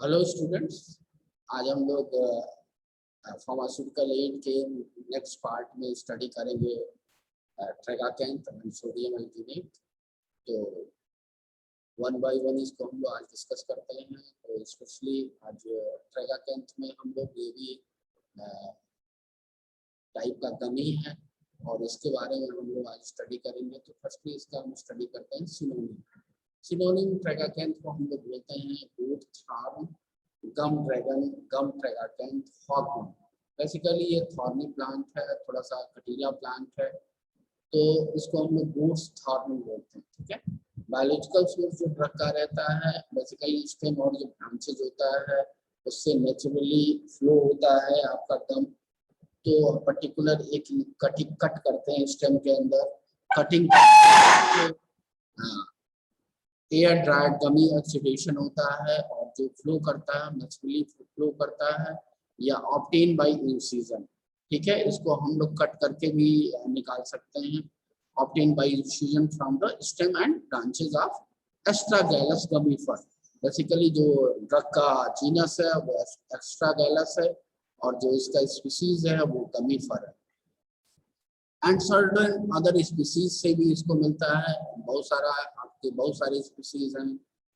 Hello students, आज हम लोग फार्मास्यूटिकल एड के नेक्स्ट पार्ट में स्टडी करेंगे ट्रेगाकेंथ एंड सोडियम अल्जीनेट। तो वन बाय वन इसको हम लोग आज डिस्कस करते हैं। तो स्पेशली आज ट्रेगाकेंथ में हम लोग ये भी टाइप का कमी है और इसके बारे में हम लोग आज स्टडी करेंगे। तो फर्स्टली इसका हम स्टडी करते हैं सिनोनिम। सिनोनिम ट्रेगाकेंथ को हम लोग बोलते हैं बूट थॉर्न, गम ड्रैगन, गम ट्रेगाकेंथ, हॉकवुड। बेसिकली ये थॉर्नी प्लांट है, थोड़ा सा कटीला प्लांट है, तो इसको हम लोग बूट्स थॉर्न बोलते हैं। ठीक है, बायोलॉजिकल सोर्स जो ड्रग का रहता है बेसिकली स्टेम और जो ब्रांचेज होता है उससे नेचुरली फ्लो होता है आपका गम। तो पर्टिकुलर एक कट करते हैं स्टेम के अंदर, कटिंग एयर ड्राइड गमी ऑक्सीडेशन होता है और जो फ्लो करता है नेचुरली फ्लो करता है या ऑब्टेन बाय इंसिजन। ठीक है, इसको हम लोग कट करके भी निकाल सकते हैं। Obtain by incision from the stem and branches of Astragalus gummifer. Basically जो ड्रग का जीनस है वो एस्ट्रागैलस है और जो इसका स्पीसीज है वो गमीफर है। एंड सर्टेन अदर स्पीसीज से भी इसको मिलता है। बहुत सारे स्पीसीज हैं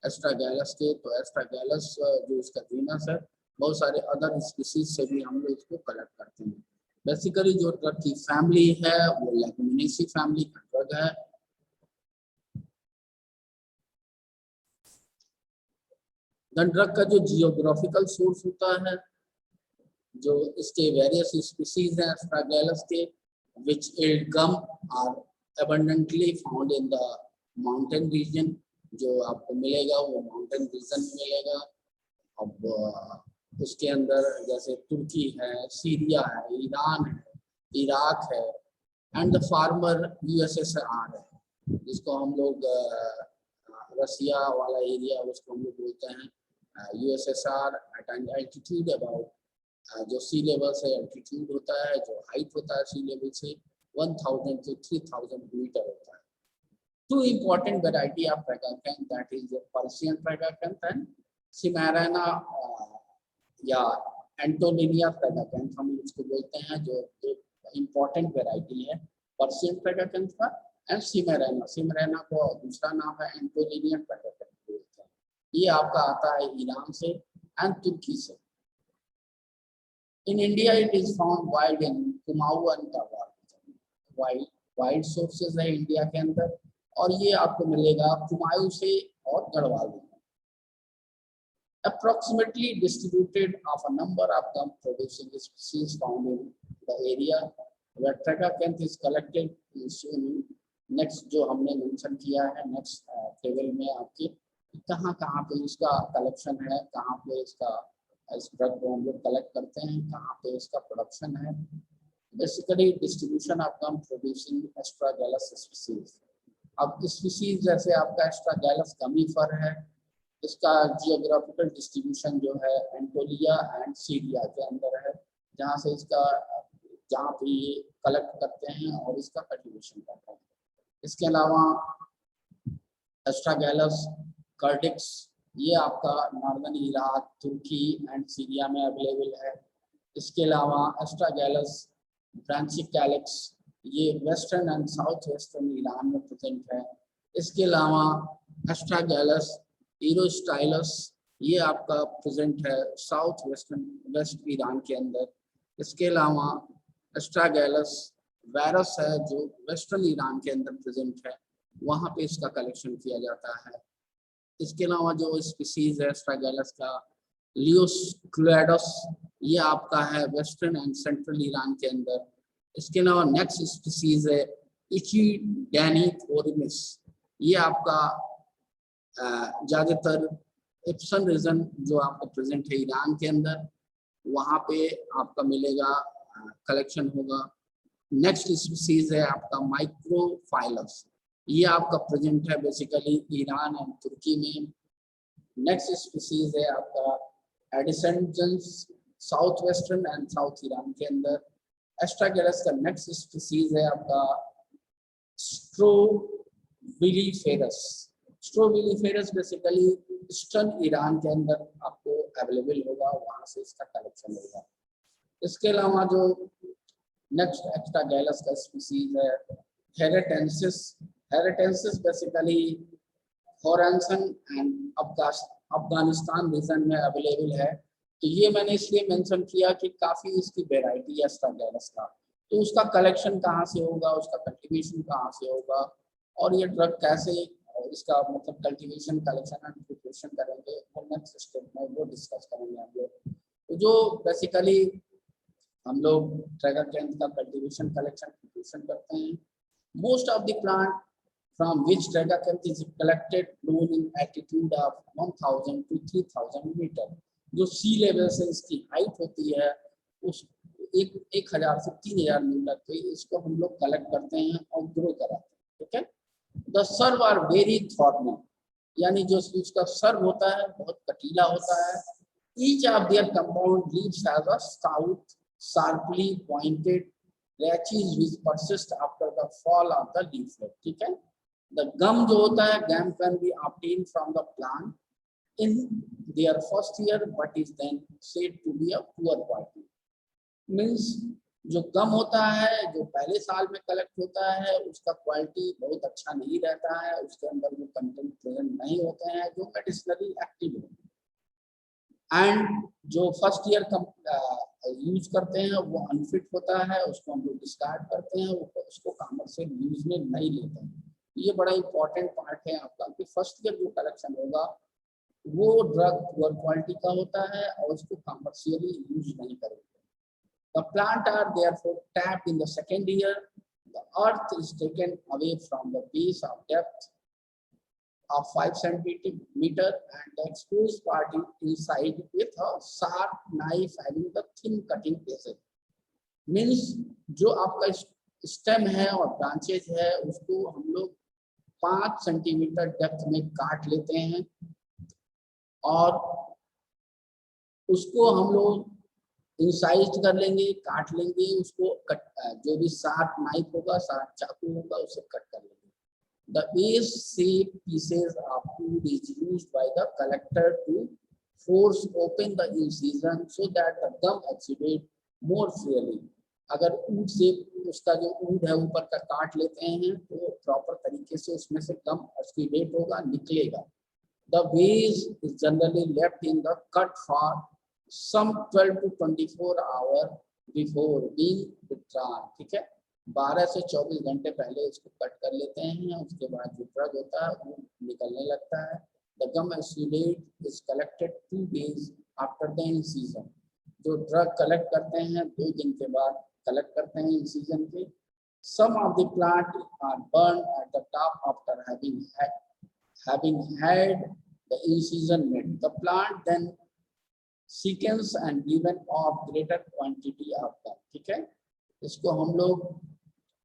एस्ट्रागैलस के, तो एस्ट्रागैलस जो इसका जीनस है, बहुत सारे अदर स्पीसीज से भी हम लोग इसको कलेक्ट करते हैं। बेसिकली जो ड्रग की फैमिली है वो लेगुमिनेसी फैमिली का ड्रग है। ड्रग का जो जियोग्राफिकल सोर्स होता है, जो इसके वेरियस स्पीसीज हैं एस्ट्रागैलस के, which yield gum are abundantly found in the mountain region। जो आपको मिलेगा वो माउंटेन रीजन में मिलेगा। अब उसके अंदर जैसे तुर्की है, सीरिया है, ईरान है, इराक है, एंड द फार्मर यूएसएसआर है, जिसको हम लोग रसिया वाला एरिया उसको हम लोग बोलते हैं USSR. At an altitude about जो सी लेवल से एल्टीट्यूड होता है, जो हाइट होता है सी लेवल से 1000 to 3000 मीटर होता है। Two important variety of tragacanth, that is Persian tragacanth and Smyrna या एंटोलिनिया ट्रेगाकेंथ हम इसको बोलते हैं। जो एक इम्पोर्टेंट वेराइटी है पर्शियन ट्रेगाकेंथ का एंड सिमेराना। सिमेराना को दूसरा नाम है एंटोलिनिया ट्रेगाकेंथ बोलते हैं। ये आपका आता है ईरान से एंड तुर्की से। In India, it is found wild in Kumaon and Gawar। Wild sources है इंडिया के अंदर और ये आपको मिलेगा कुमाऊं से और गढ़वाल में। Approximately distributed of a number of gum producing species found in the area where ट्रेगाकेंथ is collected is shown। Next जो हमने मेंशन किया है नेक्स्ट टेबल में आपके कहाँ पे इसका कलेक्शन है, कहाँ पे इसका इस ड्रग को हम लोग कलेक्ट करते हैं, कहाँ पे इसका प्रोडक्शन है। Basically distribution of gum producing Astragalus species. अब स्पीसीज जैसे आपका एस्ट्रागैलस गमीफर है, इसका जियोग्राफिकल डिस्ट्रीब्यूशन जो है एंटोलिया एंड सीरिया के अंदर है, जहाँ पे ये कलेक्ट करते हैं और इसका कल्टीवेशन करते हैं। इसके अलावा एस्ट्रागैलस कर्डिक्स ये आपका नॉर्दर्न इराक, तुर्की एंड सीरिया में अवेलेबल है। इसके अलावा एस्ट्रागैलस ब्रांचिकैलिक्स ये western and south western Iran में प्रेजेंट है। इसके अलावा एस्ट्रागैलस इरोस्टाइलस ये आपका प्रेजेंट है साउथ वेस्ट ईरान के अंदर। इसके अलावा एस्ट्रागैलस वायरस है जो वेस्टर्न ईरान के अंदर प्रेजेंट है, वहाँ पे इसका कलेक्शन किया जाता है। इसके अलावा जो स्पीसीज है एस्ट्रागैलस का लियोस्क्लेडस ये आपका है वेस्टर्न एंड सेंट्रल ईरान के अंदर। इसके अलावा नेक्स्ट स्पीसीज है इचिडेनिफोर्मिस, ये आपका ज़्यादातर इप्सन रीजन जो आपका प्रेजेंट है ईरान के अंदर, वहाँ पे आपका मिलेगा, कलेक्शन होगा। नेक्स्ट स्पीसीज है आपका माइक्रोफाइलस, ये आपका प्रेजेंट है बेसिकली ईरान एंड तुर्की में। नेक्स्ट स्पीसीज है आपका adscendens south western and south Iran के अंदर। एस्ट्रागैलस का नेक्स्ट स्पीसीज है आपका strobiliferus. Strobiliferus basically eastern Iran के अंदर आपको अवेलेबल होगा, वहां से इसका कलेक्शन होगा। इसके अलावा जो नेक्स्ट एक्स्ट्रागैलस का स्पीसीज है हेरेटेंसिस। हेरेटेंसिस बेसिकली हॉरेंसन एंड अफगानिस्तान रीजन में अवेलेबल है। तो ये मैंने इसलिए मेंशन किया कि काफ़ी इसकी वेराइटी है एस्ट्रागैलस का। तो उसका कलेक्शन कहाँ से होगा, उसका कल्टीवेशन कहाँ से होगा, और ये ड्रग कैसे इसका मतलब कल्टीवेशन, कलेक्शन एंड प्रिपरेशन करेंगे, वो नेक्स्ट स्टेप में वो डिस्कस करेंगे हम लोग। तो जो बेसिकली हम लोग ट्रैगाकैंथ का कल्टीवेशन, कलेक्शन, प्रिपरेशन करते हैं। Most of the plant from which tragacanth is collected grown in altitude of 1000 to 3000 मीटर। जो सी लेवल से इसकी हाइट होती है उस 1000 से 3000 मीटर पे इसको हम लोग कलेक्ट करते हैं और ग्रो कराते हैं। ठीक है। The shrubs are very thorny, यानी जो उसका सर्व होता है बहुत कटीला होता है। Each of their compound leaves has a stout sharply pointed rachis which persist after the fall of the leaflet. ठीक है। The gum जो होता है, gum can be obtained from the plant in their first year, but is then said to be a poor quality. Means जो गम होता है जो पहले साल में कलेक्ट होता है उसका क्वालिटी बहुत अच्छा नहीं रहता है, उसके अंदर वो कंटेंट प्रेजेंट नहीं होते हैं जो मेडिसिनली एक्टिव है। एंड जो फर्स्ट ईयर यूज करते हैं वो अनफिट होता है, उसको हम लोग डिस्कार्ड करते हैं, उसको कमर्शियल यूज में नहीं लेते हैं। ये बड़ा इंपॉर्टेंट पार्ट है आपका कि फर्स्ट ईयर जो कलेक्शन होगा वो ड्रग पुअर क्वालिटी का होता है और उसको कमर्शियली यूज नहीं करेंगे। The plant are therefore tapped in the second year. The earth is taken away from the base of depth of 5 centimeter and the exposed part inside with a sharp knife having the thin cutting edges. Means जो आपका stem है और branches है उसको हम लोग 5 centimetre depth में काट लेते हैं और उसको हम लोग इंसाइज कर लेंगे, काट लेंगे उसको, कट जो भी शार्प नाइफ होगा, शार्प चाकू होगा उसे कट कर लेंगे। The base shape pieces of wood is used by the collector to force open the incision so that the gum exudate more freely. अगर ऊड से उसका जो ऊड है ऊपर का काट लेते हैं तो प्रॉपर तरीके से उसमें से गम एक्सुडेट होगा, निकलेगा। The base is generally left in the cut for some 12 to 24 hours before being withdrawn। ठीक है, 12 से 24 घंटे पहले इसको कट कर लेते हैं, उसके बाद जो ड्रग होता है वो निकलने लगता है। The gum exudate is collected 2 days after the incision। जो ड्रग कलेक्ट करते हैं 2 दिन के बाद कलेक्ट करते हैं इंसिजन के। Some of the plant are burned at the top after having had the incision made. The plant then sequence and given of greater quantity of them। ठीक है, इसको हम लोग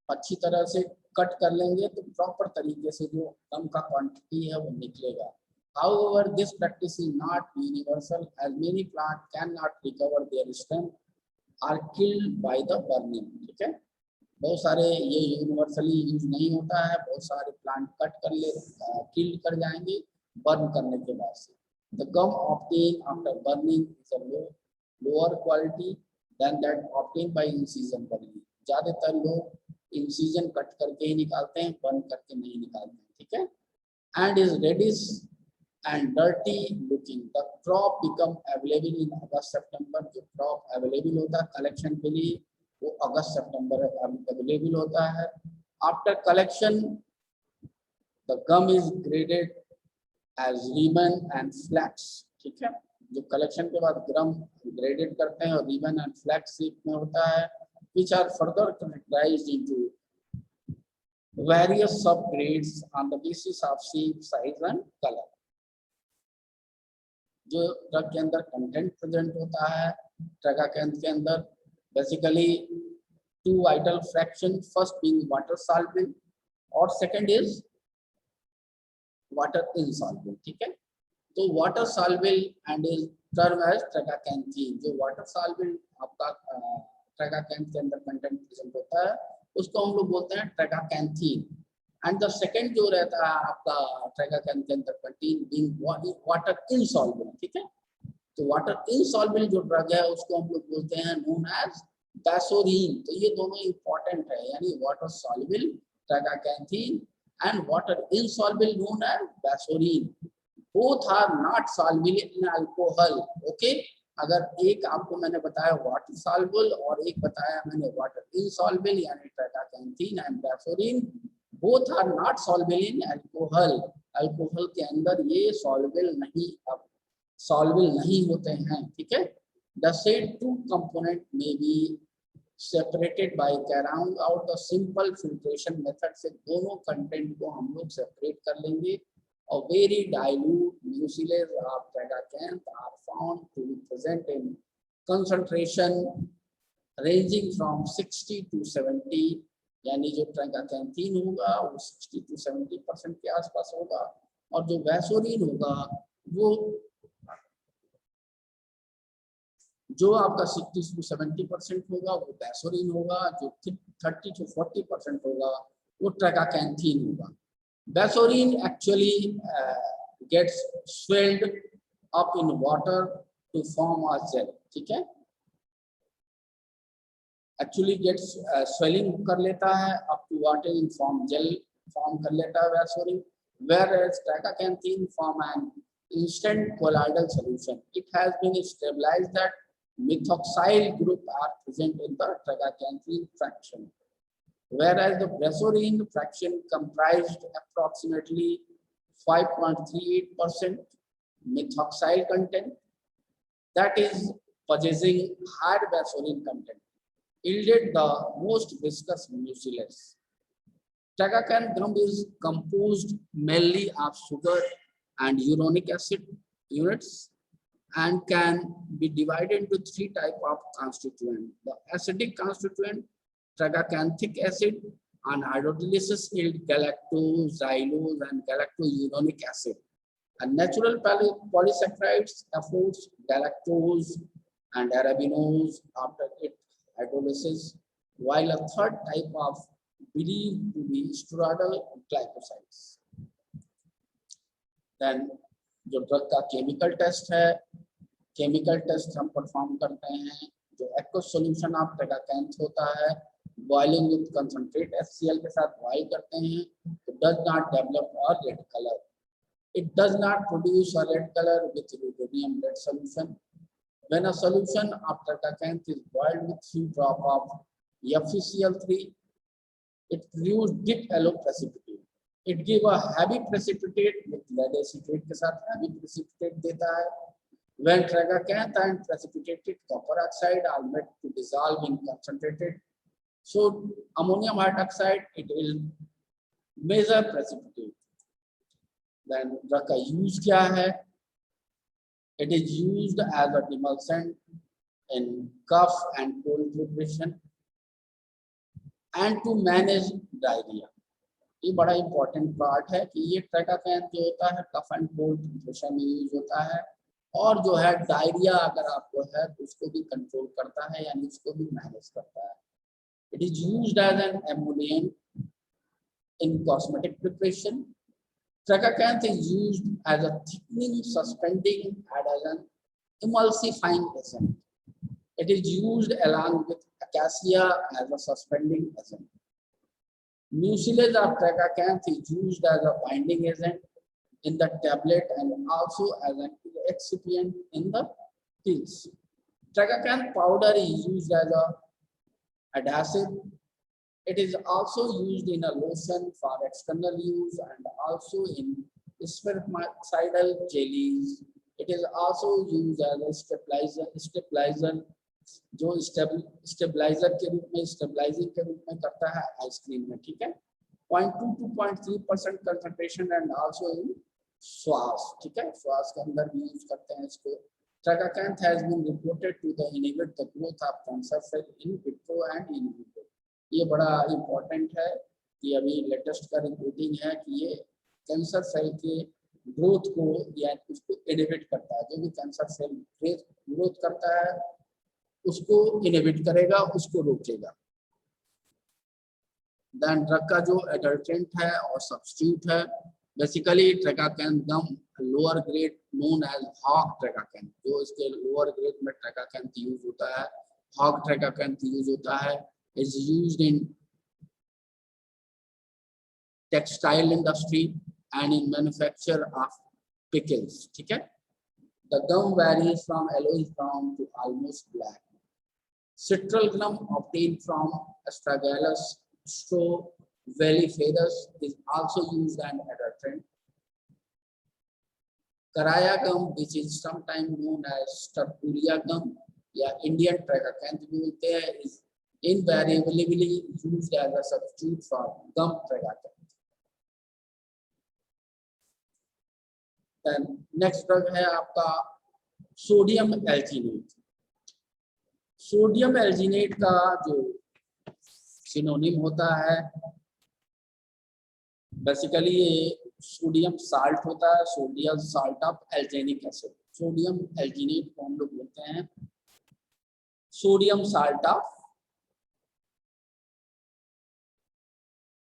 अच्छी तरह से कट कर लेंगे तो प्रॉपर तरीके से जो गम का क्वांटिटी है वो निकलेगा। However, this practice is not universal as many plants cannot recover their stem are killed by the burning। ठीक है, बहुत सारे ये यूनिवर्सली यूज नहीं होता है, बहुत सारे प्लांट कट कर ले किल कर जाएंगे बर्न करने के बाद से। The gum obtained after burning is a lower quality than that obtained by incision burning। ज्यादातर लोग इंसिजन कट करके ही निकालते हैं, बर्न करके नहीं निकालते हैं। ठीक है, and is reddish and dirty looking। The crop become available in August September। जो crop available होता है कलेक्शन के लिए वो अगस्त सितंबर अवेलेबल होता है। After collection the gum is graded as ribbon and flakes. ठीक है, जो कलेक्शन के बाद गम ग्रेडेड करते हैं और रिबन एंड फ्लैक्स शेप में होता है। which are further characterized into various subgrades on the basis of shape, size and color। जो ड्रग के अंदर कंटेंट प्रेजेंट होता है ट्रैगाकैंथ के अंदर basically 2 vital fraction, first being water soluble और second is water insoluble। ठीक है, तो water soluble and is term as tragacanthine। जो water soluble आपका ट्रैगाकैंथ के अंदर कंटेंट प्रेजेंट होता है उसको हम लोग बोलते हैं ट्रैगाकैंथीन एंड द सेकंड जो रहता है आपका ट्रैगाकैन के अंदर कंटेन बीइंग वाटर इनसॉल्युबल, ठीक है। तो वाटर इनसॉल्युबल जो ड्रग है उसको हम लोग बोलते हैं नोन एज बैसोरीन। तो ये दोनों इंपॉर्टेंट है, यानी water soluble tragacanthin and water insoluble known as bassorin. Both are not soluble in alcohol, okay. अगर एक आपको मैंने बताया वाटर सॉल्युबल और एक बताया मैंने वाटर इनसॉल्युबल यानी tragacanthin and bassorin, both are not soluble in alcohol. Alcohol के अंदर ये सॉल्युबल नहीं होते हैं, ठीक है। द सेड टू कंपोनेंट में be separated by carrying out the simple filtration method से दोनों कंटेंट को हम लोग सेपरेट कर लेंगे। और very dilute mucilage of tragacanth are found to be present in concentration ranging from 60 to 70, यानी जो ट्रैगाकैंथीन होगा वो 60 to 70% के आसपास होगा और जो बैसोरीन होगा वो जो आपका 60 to 70% होगा वो बैसोरीन होगा, जो 30 to 40% होगा वो ट्रैगाकैंथीन होगा। Basorine actually gets swelled up in water to form a gel, ठीक है। Actually gets swelling कर लेता है up to water in form gel form कर लेता है Basorine, whereas tragacanthine form an instant colloidal solution. It has been stabilized that methoxyl group are present in the tragacanthine fraction, whereas the Basorine fraction comprised approximately 5.38% methoxyl content, that is possessing higher Basorine content, yielded the most viscous mucilage. Tragacanth gum is composed mainly of sugar and uronic acid units and can be divided into three types of constituent. The acidic constituent, tragacanthic acid, and hydrolysis yield galactose, xylose, and galactouronic acid. And natural polysaccharides affords galactose and arabinose after its hydrolysis, while a third type of believed to be steroidal glycosides. Then जो drug का chemical test है, chemical test हम perform करते हैं। जो aqueous solution of ट्रैगाकैंथ होता है, boiling with concentrate HCl के साथ बॉइल करते हैं, तो does not develop a red colour. It does not produce a red colour with rubidium red solution. When a solution of tragacanth is boiled with 3 drop of FeCl3, it produces deep yellow precipitate. It give a heavy precipitate with lead acetate के साथ heavy precipitate देता है। When tragacanth and precipitated copper oxide are made to dissolve in concentrated so ammonium hydroxide, it will measure precipitate. Then drug का use क्या है? It is used as a demulcent in cough and cold preparation and to manage diarrhea. ये बड़ा important part है कि ये ट्रैगाकैंथ जो होता है कफ एंड कोल्ड प्रिपरेशन में यूज होता है और जो है डायरिया अगर आपको है तो उसको भी कंट्रोल करता है, यानी उसको भी मैनेज करता है। It is used as an emollient in cosmetic preparation. Tragacanth is used as a thickening, suspending and as an emulsifying agent. It is used along with acacia as a suspending agent. Mucilage of tragacanth is used as a binding agent in the tablet and also as an excipient in the pills. Tragacanth powder is used as a adhesive. It is also used in a lotion for external use and also in spermicidal jellies. It is also used as a stabilizer जो stabiliser के रूप में, stabilising के रूप में करता है ice cream में, ठीक है। 0.2 to 0.3% concentration and also in श्वास, ठीक है, श्वास के अंदर भी यूज करते हैं इसको। Tragacanth has been reported to the inhibit the growth of cancer cell in vitro and in vivo. ये बड़ा इंपॉर्टेंट है कि अभी लेटेस्ट का रिपोर्टिंग है कि ये कैंसर सेल के ग्रोथ को या उसको इनहिबिट करता है। जो भी कैंसर सेल ग्रोथ करता है उसको इनहिबिट करेगा, उसको रोकेगा। देन ड्रग का जो एडल्ट्रेंट है और सब्स्टिट्यूट है, basically tragacanth gum lower grade known as hog tragacanth, जो इसके लोअर ग्रेड में ट्रेगाकैन यूज होता है, हॉग ट्रेगाकैन यूज होता है, is used in textile industry and in manufacture of pickles, ठीक है। The gum varies from yellowish brown to almost black. Citral gum obtained from Astragalus strovellifera is also used as adulterant. Karaya gum, which is sometimes known as Tertullia gum या Indian tragacanth भी बोलते हैं, is invariably used as a substitute for gum tragacanth. Then next drug है आपका sodium alginate. Sodium alginate का जो synonym होता है, बेसिकली ये सोडियम साल्ट होता है, sodium salt of alginic acid. Sodium alginate को हम लोग बोलते हैं sodium salt of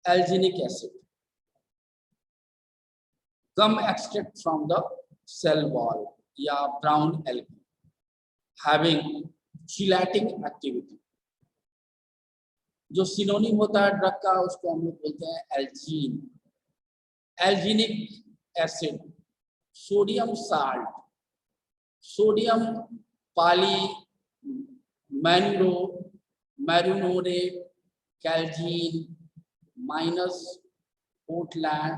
alginic acid. Gum extract from the cell wall या brown algae having chelating activity। जो सिनोनिम होता है ड्रग का उसको हम लोग बोलते हैं algin. Alginic acid, sodium salt, sodium polymannuronate, Kelgin माइनस कोटनैल।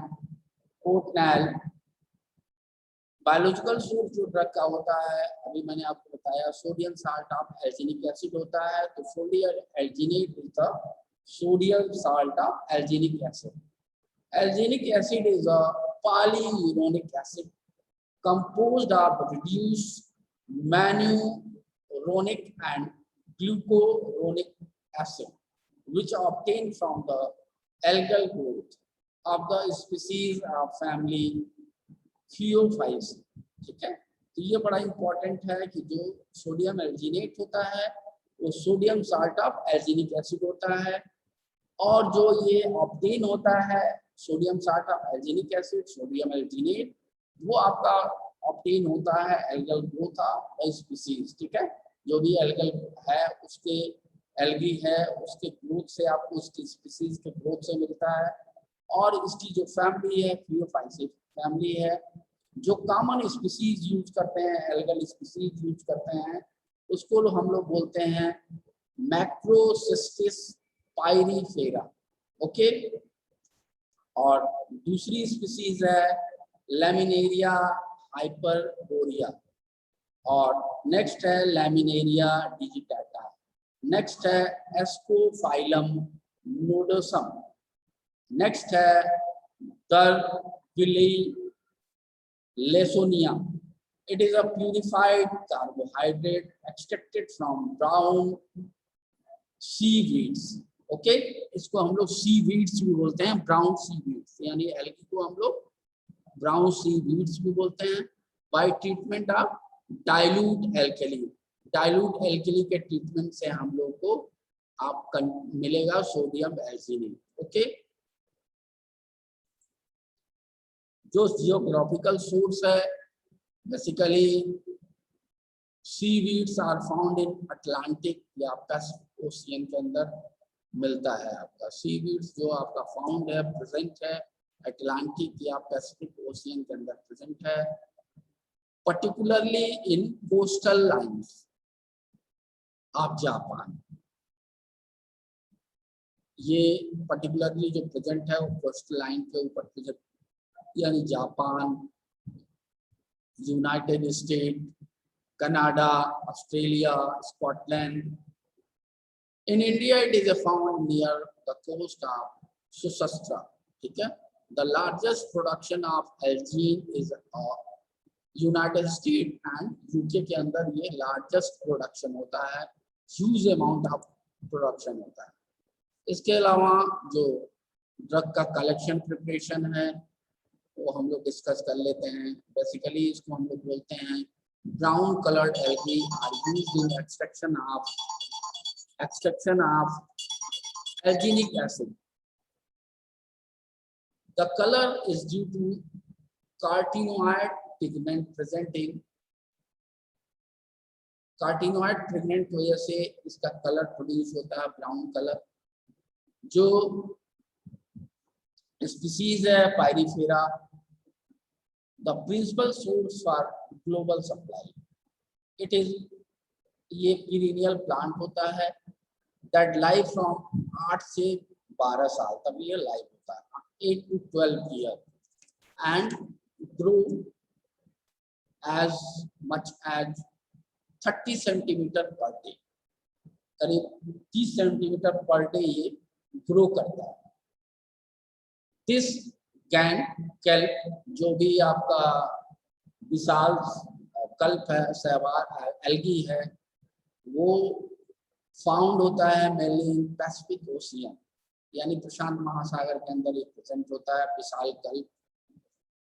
बायोलॉजिकल सोर्स जो ड्रग का होता है, अभी मैंने आपको बताया sodium salt of alginic acid होता है, तो sodium alginate is the sodium salt of alginic acid. Alginic acid is a polyuronic acid composed of reduced mannuronic and glucuronic acid which are obtained from the algal growth of the species of family Phaeophyceae, ठीक है। तो ये बड़ा important है कि जो sodium alginate होता है वो sodium salt of alginic acid होता है, और जो ये ऑब्टेन होता है sodium salt of alginic acid, sodium alginate, वो आपका ऑब्टेन होता है एल्गल ग्रोथ ऑफ स्पीसीज, ठीक है। जो भी एल्गल है उसके एल्गी है उसके ग्रोथ से आपको उसकी स्पीसीज के ग्रोथ से मिलता है, और इसकी जो फैमिली है फियोफाइसी फैमिली है, जो कॉमन स्पीसीज यूज करते हैं, एल्गल स्पीसीज यूज करते हैं, उसको हम लोग बोलते हैं मैक्रोसिस्टिस पाइरीफेरा, ओके। और दूसरी स्पीसीज है लैमिनेरिया हाइपरबोरिया, और नेक्स्ट है लैमिनेरिया डिजिटाटा, नेक्स्ट है एस्कोफाइलम नोडोसम, नेक्स्ट है दर्विली लेसोनिया। It is a purified carbohydrate extracted from brown seaweeds, okay. इसको हम लोग सीवीड्स भी बोलते हैं, ब्राउन सीवीड्स, यानी एल्गी को हम लोग ब्राउन सीवीड्स भी बोलते हैं। By treatment of dilute alkali, dilute alkali के ट्रीटमेंट से हम लोग को आप मिलेगा सोडियम एल्जीनेट, ओके। जो जियोग्राफिकल सोर्स है, basically seaweeds are found in Atlantic या पैसिफिक ओशियन के अंदर मिलता है आपका। सीवीड्स जो आपका फाउंड है, प्रेजेंट है अटलांटिक या पैसिफिक ओशियन के अंदर प्रेजेंट है, particularly in coastal lines of Japan. ये पर्टिकुलरली जो प्रेजेंट है वो कोस्टल लाइन के ऊपर प्रेजेंट, यानी Japan, United state, Canada, Australia, Scotland. In India, it is found near the coast of Susastra, ठीक है। The largest production of algene is United States and UK के अंदर ये largest production होता है, huge amount of production होता है। इसके अलावा जो ड्रग का कलेक्शन प्रिपरेशन है वो हम लोग डिस्कस कर लेते हैं। बेसिकली इसको हम लोग बोलते हैं brown coloured algae are used in extraction of alginic acid. The color is due to carotenoid pigment present in carotenoid pigment की वजह से इसका कलर प्रोड्यूस होता है ब्राउन कलर। जो स्पीसीज है pyrifera, the principal source for global supply, it is ये perennial plant होता है दैट लाइव फ्रॉम 8 से 12 साल तक ये लाइव होता है, 8 to 12 year, and grow as much as 30 centimetre per day, करीब 30 सेंटीमीटर पर डे ये ग्रो करता है। दिस गैंग केल्प, जो भी आपका विशाल कल्प है, सहवार एल्गी है, वो फाउंड होता है मेनली इन पैसिफिक ओशियन, यानी प्रशांत महासागर के अंदर ये प्रेजेंट होता है। विशाल कल्प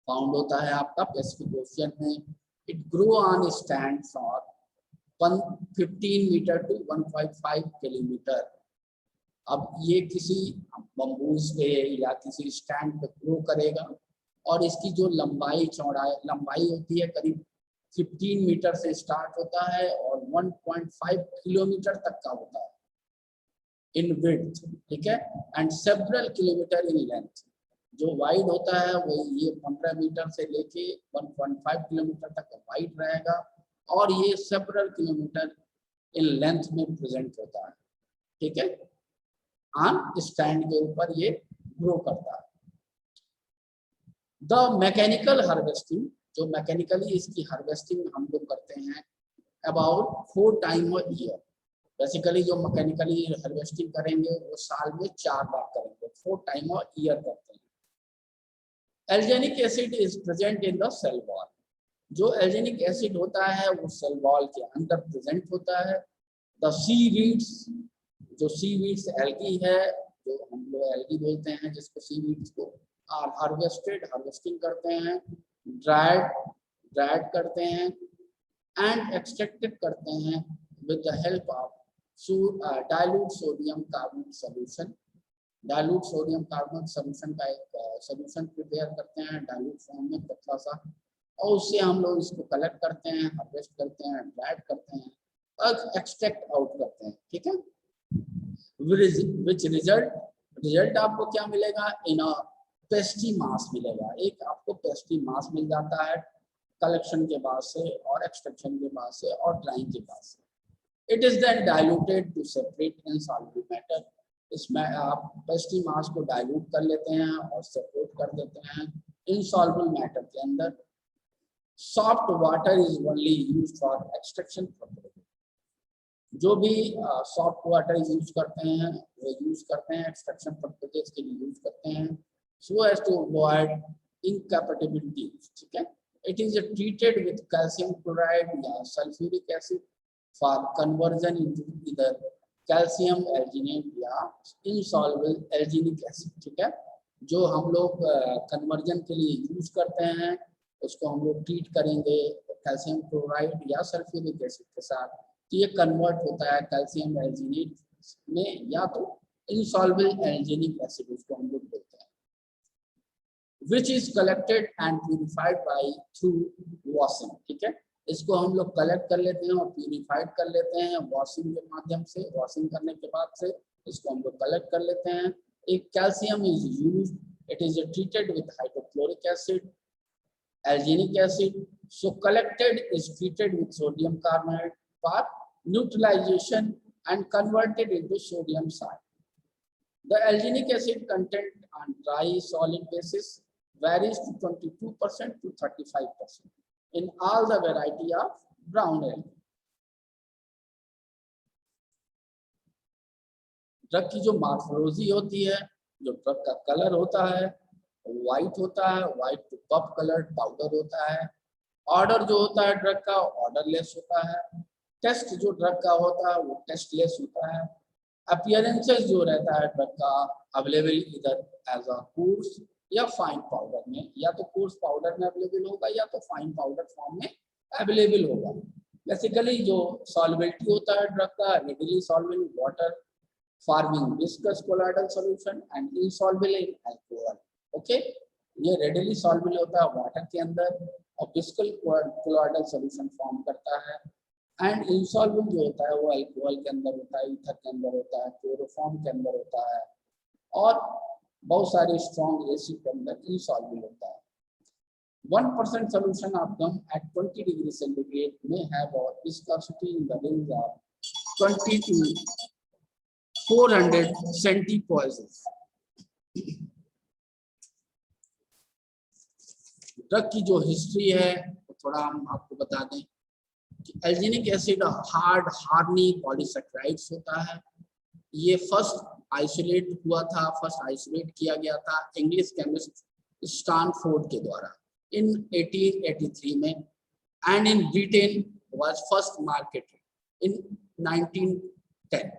फाउंड होता है आपका पैसिफिक ओशियन में। It grow on stand for 15 metre to 1.5 kilometre. अब ये किसी बम्बूस पे या किसी स्टैंड पे ग्रो करेगा और इसकी जो लंबाई होती है करीब 15 मीटर से स्टार्ट होता है और 1.5 किलोमीटर तक का होता है इन विड्थ, ठीक है, and several kilometre in length. जो वाइड होता है वो ये 15 मीटर से लेके 1.5 किलोमीटर तक वाइड रहेगा और ये सेवरल किलोमीटर इन लेंथ में प्रेजेंट होता है, ठीक है। ऑन स्टैंड के ऊपर ये ग्रो करता है। द मैकेनिकल हार्वेस्टिंग, जो मैकेनिकली इसकी हार्वेस्टिंग हम लोग करते हैं about 4 time a year. Basically जो मैकेनिकली हार्वेस्टिंग करेंगे वो साल में 4 बार करेंगे, 4 टाइम अ ईयर करते हैं। Alginic acid is present in the cell wall. जो एल्जेनिक एसिड होता है वो सेल वॉल के अंदर प्रेजेंट होता है। द सीवीड्स, जो सीवीड्स एल्गी है, जो हम लोग एल्गी बोलते हैं, जिसको सीवीड्स को हार्वेस्टिंग करते हैं, ड्राइड करते हैं एंड एक्सट्रैक्टेड करते हैं with the help of dilute sodium carbonate solution. Dilute sodium carbonate solution का एक सॉल्यूशन प्रिपेयर करते हैं डाइल्यूट फॉर्म में पतला सा, और उससे हम लोग इसको कलेक्ट करते हैं, हार्वेस्ट करते हैं, ड्राइड करते हैं और एक्सट्रैक्ट आउट करते हैं, ठीक है। विच रिजल्ट आपको क्या मिलेगा? इन अ पेस्टी मास मिलेगा। एक आपको पेस्टी मास मिल जाता है कलेक्शन के बाद से और एक्सट्रैक्शन के बाद से और ड्राइंग के बाद से। It is then diluted to separate insoluble matter. इसमें आप पेस्टी मास को डाइल्यूट कर लेते हैं और सेपरेट कर देते हैं इनसॉल्युबल मैटर के अंदर। Soft water is only used for extraction purpose. जो भी सॉफ्ट वाटर यूज करते हैं वो यूज करते हैं एक्सट्रैक्शन पर्पसेस के लिए यूज करते हैं, so as to avoid incapability, ठीक है। It is treated with calcium chloride या sulphuric acid for conversion into either calcium alginate या इनसॉल्युबल एल्जिनिक एसिड, ठीक है। जो हम लोग कन्वर्जन के लिए यूज करते हैं उसको हम लोग ट्रीट करेंगे कैल्शियम क्लोराइड या सल्फ्यूरिक एसिड के साथ, तो ये कन्वर्ट होता है कैल्शियम एल्जिनेट में या तो इनसॉल्युबल एल्जिनिक एसिड, उसको हम लोग बोलते हैं। Which is collected and purified by through washing, ठीक है। इसको हम लोग कलेक्ट कर लेते हैं और प्यूरिफाइड कर लेते हैं वॉशिंग के माध्यम से। वॉशिंग करने के बाद से इसको हम लोग कलेक्ट कर लेते हैं। एक calcium is used, it is treated with hydrochloric acid, alginic acid, so collected is treated with sodium carbonate for neutralization and converted into sodium salt. The alginic acid content on dry solid basis varies to 22% to 35% in all the variety of brown algae. Drug की जो morphology होती है, जो drug का colour होता है white होता है, white to buff colour powder होता है। ऑर्डर जो होता है ड्रग का ऑर्डरलेस होता है। टेस्ट जो ड्रग का होता है वो टेस्टलेस होता है। अपीयरेंसेस जो रहता है ड्रग का अवेलेबल इधर एज अ कोर्स या फाइन पाउडर में, या तो कोर्स पाउडर में अवेलेबल होगा या तो फाइन पाउडर फॉर्म में अवेलेबल होगा। बेसिकली जो सॉल्युबिलिटी होता है ड्रग का readily soluble in water, forming viscous colloidal solution and insoluble in alcohol, okay. Okay, ये रेडिली सॉल्युबल होता है वाटर के अंदर और विस्कल कोलॉइडल सॉल्यूशन फॉर्म करता है। एंड इंसॉल्युबल जो होता है वो अल्कोहल के अंदर होता है, ईथर के अंदर होता है, क्लोरोफॉर्म के अंदर होता है और बहुत सारे स्ट्रॉन्ग एसिड के अंदर इंसॉल्युबल होता है। 1% solution of gum at 20 degrees centigrade may have a viscosity in the range of 20 to 400 centipoises. Drug की जो हिस्ट्री है वो थोड़ा हम आपको बता दें कि एल्जीनिक एसिड हार्ड हार्नी पॉलीसेक्राइड्स होता है। ये फर्स्ट आइसोलेट हुआ था, फर्स्ट आइसोलेट किया गया था इंग्लिश केमिस्ट स्टैनफोर्ड के द्वारा in 1883 में, and in Britain was first marketed in 1910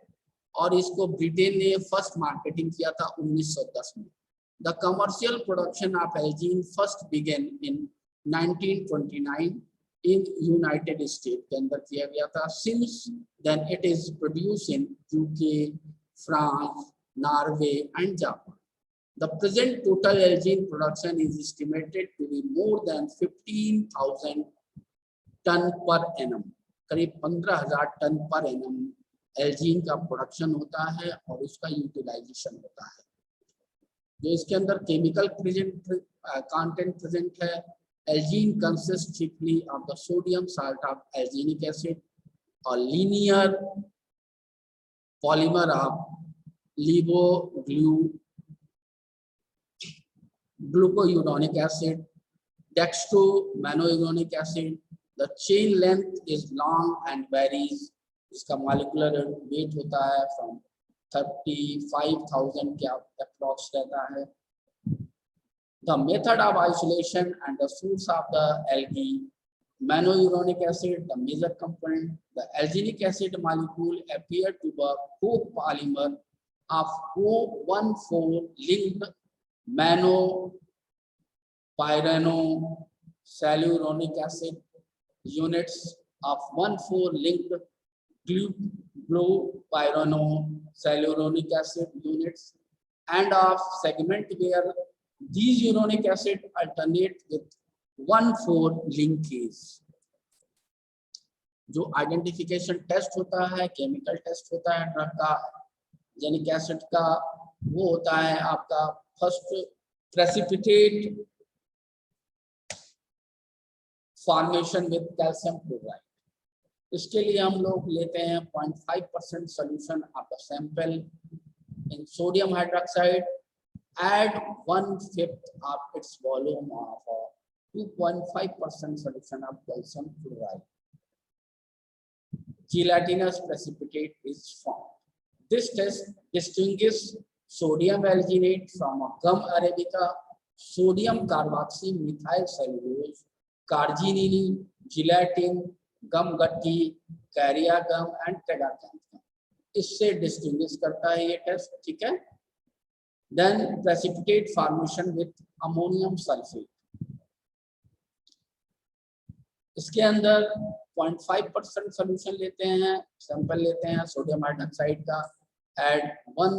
और इसको ब्रिटेन ने फर्स्ट मार्केटिंग किया था 1910 में। The commercial production of Algene first began in 1929 in United States के अंदर किया गया था। Since then it is produced in UK, France, Norway and Japan. The present total Algene production is estimated to be more than 15,000 ton per annum. करीब 15,000 ton per annum Elgin का production होता है और उसका यूटिलाइजेशन होता है। जो इसके अंदर केमिकल कंटेंट प्रेजेंट है, algin consist chiefly of the sodium salt of alginic acid और linear polymer of glucouronic acid, dextroaminouronic acid. The chain length is long and varies. इसका molecular weight होता है from 35,000 के approx रहता है। The method of isolation and the source of the algae, manouronic acid, the major component, the alginic acid molecule appear to be copolymer of O14 linked mano-pyranocelluronic acid units of 1,4 linked glucopyranocelluronic acid units and of segment where these uronic acid alternate with 1,4 linkage. जो identification test होता है, chemical test होता है drug का, genic acid का, वो होता है आपका first precipitate formation with calcium chloride. इसके लिए हम लोग लेते हैं 0.5% solution of the sample in sodium hydroxide, add 1/5 of its volume of 2.5% solution of calcium chloride. Gelatinous precipitate is formed. This test distinguishes sodium alginate from a gum arabica, sodium carboxymethyl cellulose, carginine, gelatin, gum gatti, carrier gum and tegacanthum. इससे distinguish करता है ये test, ठीक है। Then precipitate formation with ammonium sulfate. इसके अंदर 0.5% solution लेते हैं, सैंपल लेते हैं सोडियम हाइड्रोक्साइड का, ऐड 1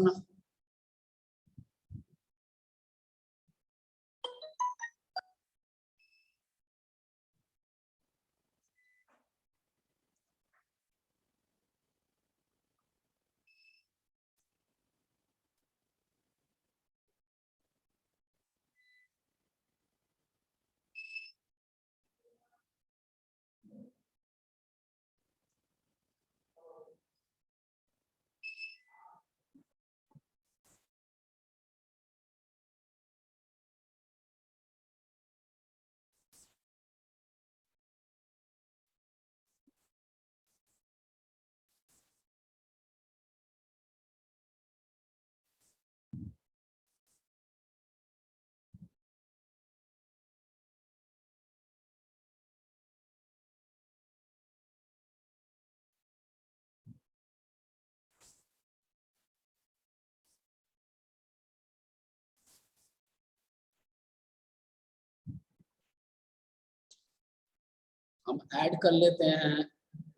हम ऐड कर लेते हैं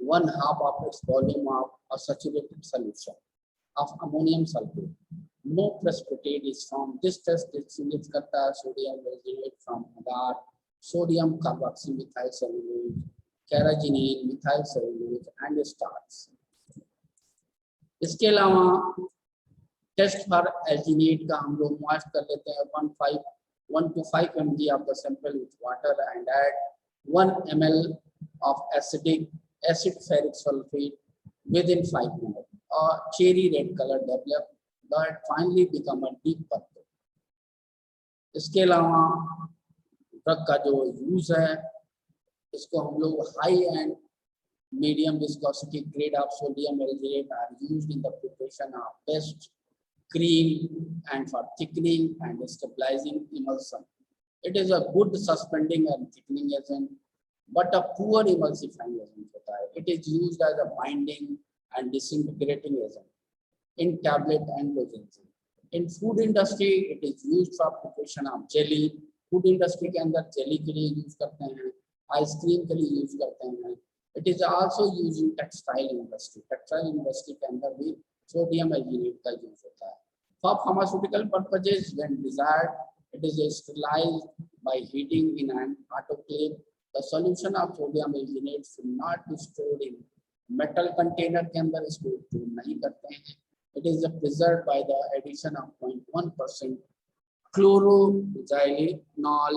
1/2 of its volume of a saturated solution of ammonium sulfate no precipitate is from this test distinguish करता है sodium alginate from agar, sodium carboxy methyl cellulose, carrageenan, methyl cellulose and starch. इसके अलावा test for alginate का हम लोग moist कर लेते हैं 1 to 5 mg of the sample with water and add 1 ml of acid ferric sulfate within 5 minutes. और cherry red color develop that finally become a deep purple. इसके अलावा ड्रग का जो यूज है इसको हम लोग high and medium viscosity grade of sodium alginate are used in the preparation of paste, cream, and for thickening and stabilizing emulsion. It is a good suspending and thickening agent, but a poor emulsifying agent होता है. It is used as a binding and disintegrating agent in tablet and lozenges. In food industry, it is used for preparation of jelly. Food industry के अंदर jelly के लिए use करते हैं, ice cream के लिए use करते हैं. It is also used in textile industry. Textile industry के अंदर भी sodium alginate का use होता है. For pharmaceutical purposes, when desired, it is sterilized by heating in an autoclave. The solution of sodium alginate should not be stored in metal container के अंदर, इसको store नहीं करते हैं. It is preserved by the addition of 0.1% chloroxylenol,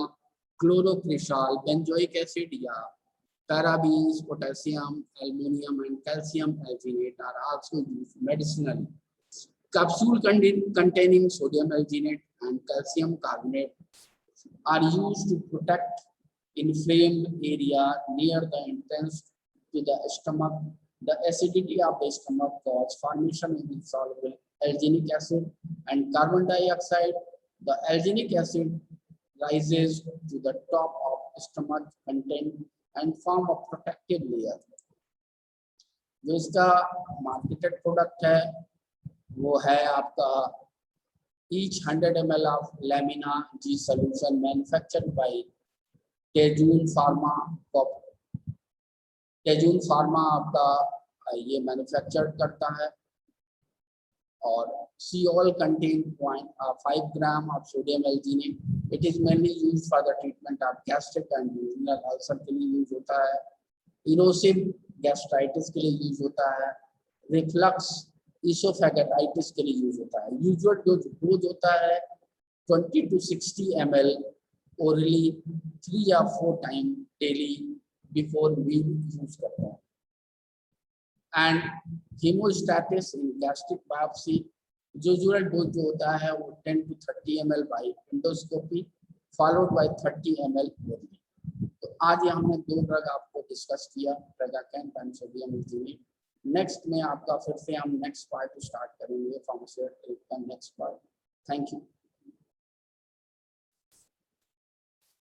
chlorocresol, benzoic acid या parabens, potassium, aluminum, and calcium alginate are also used medicinally. Capsule containing sodium alginate and calcium carbonate are used to protect inflamed area near the entrance to the stomach. The acidity of the stomach causes formation of insoluble alginic acid and carbon dioxide. The alginic acid rises to the top of stomach content and form a protective layer. जो इसका marketed product है वो है आपका each 100 ml of lamina G solution manufactured by Tejun Pharma. Tejun Pharma आपका ये manufacture करता है और Ceol contain 5 gram of sodium alginate. It is mainly used for the treatment of gastric and duodenal ulcer के लिए use होता है. Erosive gastritis के लिए यूज होता है. Reflux esophagitis के लिए यूज होता है. यूजुअल डोज होता है 20 to 60 ml orally 3 or 4 times daily before meal use करते हैं. And hemostasis in gastric biopsy usual dose जो होता है वो 10 to 30 ml by endoscopy followed by 30 ml orally. तो आज ये हमने 2 ड्रग आपको डिस्कस किया, ट्रेगाकेन एंड सोडियम एल्जिनेट. नेक्स्ट में आपका फिर से हम नेक्स्ट पार्ट स्टार्ट करेंगे फार्मास्यूटिकल का नेक्स्ट पार्ट. Thank you.